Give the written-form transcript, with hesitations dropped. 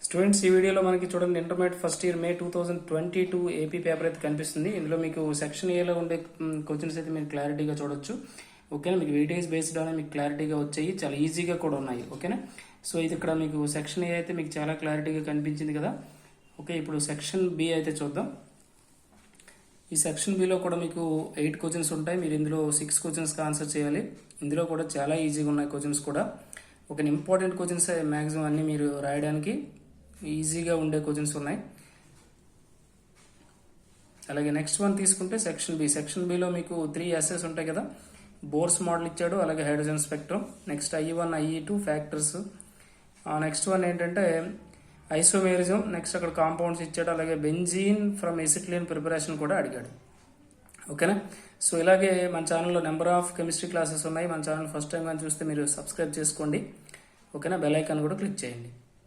Students ఈ వీడియోలో మనకి చూడండి intermediate first year May 2022 AP paper అయితే కనిపిస్తుంది. ఇందులో మీకు సెక్షన్ ఏలో ఉండే క్వశ్చన్స్ అయితే మీరు క్లారిటీగా చూడొచ్చు. ఓకేనా, మీకు వెయిటేజ్ బేస్డ్ అనే మీకు క్లారిటీగా వచ్చాయి, చాలా ఈజీగా కూడా ఉన్నాయి. ఓకేనా, సో ఇది ఇక్కడ మీకు సెక్షన్ ఏ అయితే మీకు చాలా క్లారిటీగా కనిపించింది కదా. ఓకే, ఇప్పుడు సెక్షన్ బి అయితే చూద్దాం. ఈ సెక్షన్ బిలో కూడా మీకు 8 క్వశ్చన్స్ ఉంటాయి. మీరు ఇందులో 6 క్వశ్చన్స్కి ఆన్సర్ చేయాలి. ఇందులో కూడా చాలా ఈజీగా ఉన్నాయి క్వశ్చన్స్ కూడా. ఒక ఇంపార్టెంట్ క్వశ్చన్స్ మ్యాక్సిమం అన్ని మీరు రాయడానికి ఈజీగా ఉండే క్వశ్చన్స్ ఉన్నాయి. అలాగే నెక్స్ట్ వన్ తీసుకుంటే సెక్షన్ బి. సెక్షన్ బిలో మీకు 3 ఎస్ఎస్ ఉంటాయి కదా. బోర్స్ మోడల్ ఇచ్చాడు, అలాగే hydrogen spectrum, next I1 I2 factors. Next one ఏంటంటే ఐసోమేరిజం, నెక్స్ట్ అక్కడ కాంపౌండ్స్ ఇచ్చాడు, అలాగే బెంజీన్ ఫ్రమ్ ఎసిటిలిన్ ప్రిపరేషన్ కూడా అడిగాడు. ఓకేనా, సో ఇలాగే మన ఛానల్లో నెంబర్ ఆఫ్ కెమిస్ట్రీ క్లాసెస్ ఉన్నాయి. మన ఛానల్ ఫస్ట్ టైం కానీ చూస్తే మీరు సబ్స్క్రైబ్ చేసుకోండి. ఓకేనా, బెల్ ఐకాన్ కూడా క్లిక్ చేయండి.